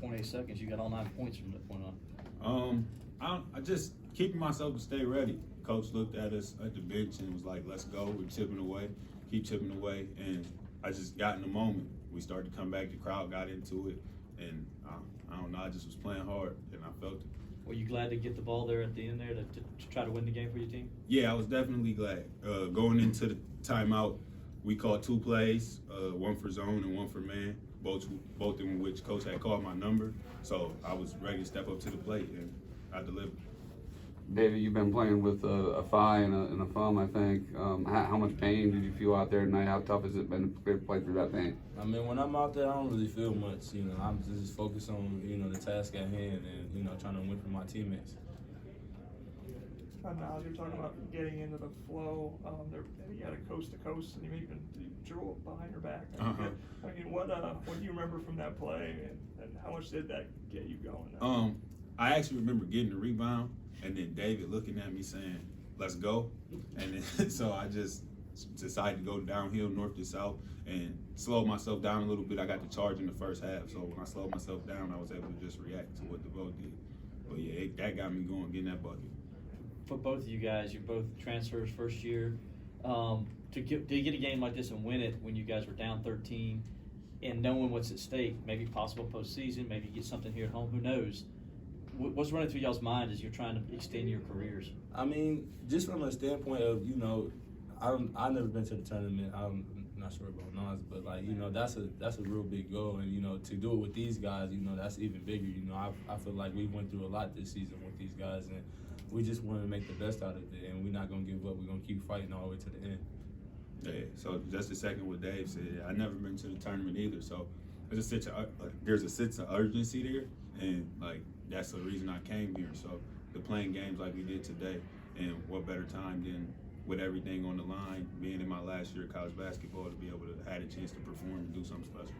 28 seconds. You got all 9 points from that point on. I just keeping myself to stay ready. Coach looked at us at the bench and was like, "Let's go. We're chipping away, keep chipping away." And I just got in the moment. We started to come back. The crowd got into it, and I don't know. I just was playing hard, and I felt it. Were you glad to get the ball there at the end there to try to win the game for your team? Yeah, I was definitely glad. Going into the timeout, we called 2 plays, one for zone and one for man, both in which Coach had called my number. So I was ready to step up to the plate, and I delivered. David, you've been playing with a thigh and a thumb, I think. How much pain did you feel out there tonight? How tough has it been to play through that pain? I mean, when I'm out there, I don't really feel much. You know, I'm just focused on, you know, the task at hand and, you know, trying to win for my teammates. Now, you're talking about getting into the flow. You had a coast to coast, and you even drew it behind your back. I mean, what do you remember from that play, and how much did that get you going? I actually remember getting the rebound, and then David looking at me saying, "Let's go," and then so I just decided to go downhill north to south and slowed myself down a little bit. I got the charge in the first half, so when I slowed myself down, I was able to just react to what the vote did. But yeah, that got me going, getting that bucket. For both of you guys, you're both transfers first year. To get a game like this and win it when you guys were down 13 and knowing what's at stake, maybe possible postseason, maybe get something here at home, who knows? What's running through y'all's mind as you're trying to extend your careers? I mean, just from a standpoint of, you know, I've never been to the tournament. I'm not sure about Nas, but like, you know, that's a real big goal, and you know, to do it with these guys, you know, that's even bigger. You know, I feel like we went through a lot this season with these guys, and we just want to make the best out of it, and we're not gonna give up. We're gonna keep fighting all the way to the end. Yeah. So just a second what Dave said. I never been to the tournament either, so there's a sense of urgency there, and like that's the reason I came here. So to playing games like we did today, and what better time than with everything on the line, being in my last year of college basketball, to be able to have a chance to perform and do something special.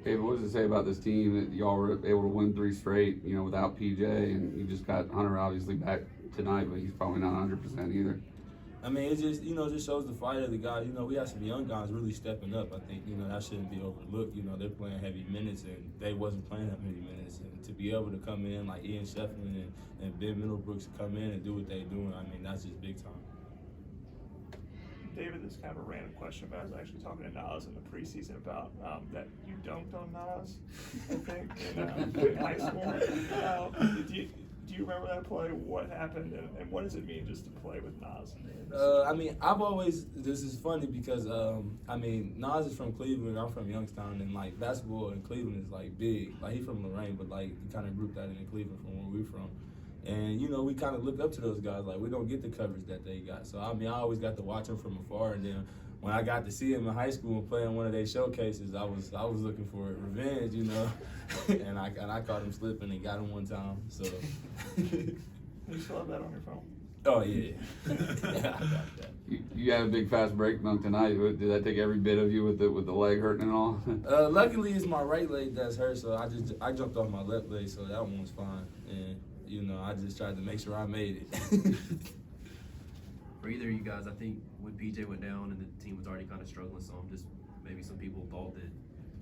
David, what does it say about this team that y'all were able to win 3 straight, you know, without PJ, and you just got Hunter obviously back tonight, but he's probably not 100% either. I mean, it just, you know, just shows the fight of the guys. You know, we have some young guys really stepping up. I think, you know, that shouldn't be overlooked. You know, they're playing heavy minutes, and they wasn't playing that many minutes. And to be able to come in like Ian Shefflin and Ben Middlebrooks come in and do what they're doing, I mean, that's just big time. David, this is kind of a random question, but I was actually talking to Nas in the preseason about that you dunked on Nas, I think, in high school. Do you remember that play? What happened, and what does it mean just to play with Nas? I mean, this is funny because, I mean, Nas is from Cleveland, I'm from Youngstown, and, like, basketball in Cleveland is, like, big. Like, he's from Lorraine, but, like, he kind of grouped that in Cleveland from where we're from. And, you know, we kind of look up to those guys. Like, we don't get the coverage that they got. So, I mean, I always got to watch them from afar. And then when I got to see him in high school and play in one of their showcases, I was looking for revenge, you know. and I caught him slipping and got him one time. So. You still have that on your phone? Oh, yeah. Yeah, I got that. You had a big fast break dunk tonight. Did that take every bit of you with the leg hurting and all? Luckily, it's my right leg that's hurt, so I jumped off my left leg, so that one was fine. And you know, I just tried to make sure I made it. For either of you guys, I think when PJ went down and the team was already kind of struggling some, just maybe some people thought that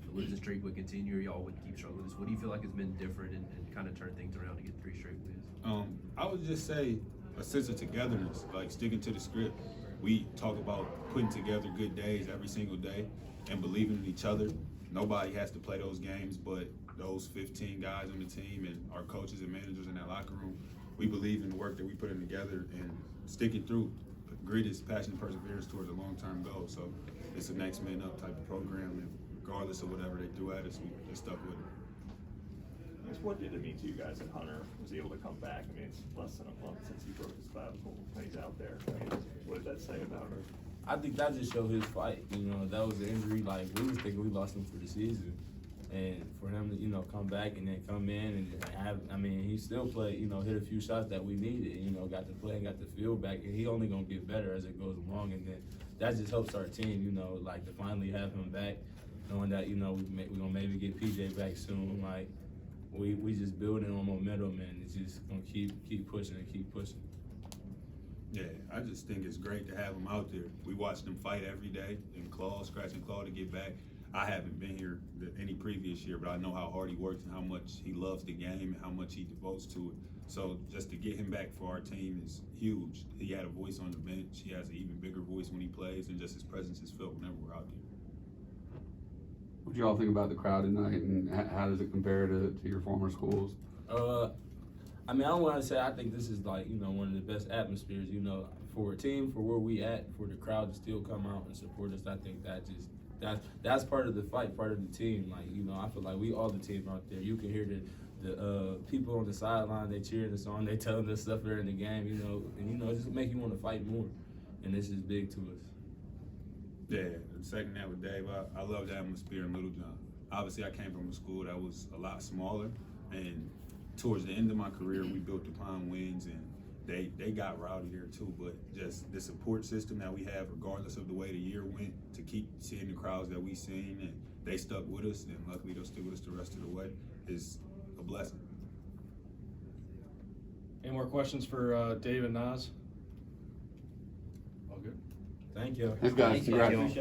the losing streak would continue or y'all would keep struggling. What do you feel like has been different and kind of turned things around to get 3 straight wins? I would just say a sense of togetherness, like sticking to the script. We talk about putting together good days every single day and believing in each other. Nobody has to play those games, but those 15 guys on the team and our coaches and managers in that locker room, we believe in the work that we put in together and sticking through. Grit is passion and perseverance towards a long-term goal. So it's a next man up type of program, and regardless of whatever they threw at us, we just stuck with it. What did it mean to you guys that Hunter was able to come back? I mean, it's less than a month since he broke his clavicle and he's out there. I mean, what did that say about her? I think that just showed his fight. You know, that was the injury. Like, we was thinking we lost him for the season. And for him to, you know, come back and then come in and have, I mean, he still played, you know, hit a few shots that we needed, you know, got to play and got the feel back. And he only going to get better as it goes along. And then that just helps our team, you know, like to finally have him back, knowing that, you know, we're going to maybe get PJ back soon. Like, we just building on momentum, and it's just going to keep pushing and keep pushing. Yeah, I just think it's great to have him out there. We watched him fight every day and scratch and claw to get back. I haven't been here any previous year, but I know how hard he works and how much he loves the game and how much he devotes to it. So just to get him back for our team is huge. He had a voice on the bench. He has an even bigger voice when he plays, and just his presence is felt whenever we're out there. What do y'all think about the crowd tonight, and how does it compare to your former schools? I mean, I don't want to say I think this is like, you know, one of the best atmospheres, you know, for a team, for where we at, for the crowd to still come out and support us. I think that's part of the fight, part of the team. Like, you know, I feel like we all the team out there. You can hear the people on the sideline, they cheering us on, they telling us stuff during the game, you know, and, you know, it just make you want to fight more. And this is big to us. Yeah, second that with Dave, I love the atmosphere in Little John. Obviously, I came from a school that was a lot smaller, and towards the end of my career, we built upon wings, and they got rowdy there too. But just the support system that we have, regardless of the way the year went, to keep seeing the crowds that we seen, and they stuck with us, and luckily they'll stick with us the rest of the way, is a blessing. Any more questions for Dave and Naz? All good. Thank you. Thanks, guys. Thank you. Congrats. Appreciate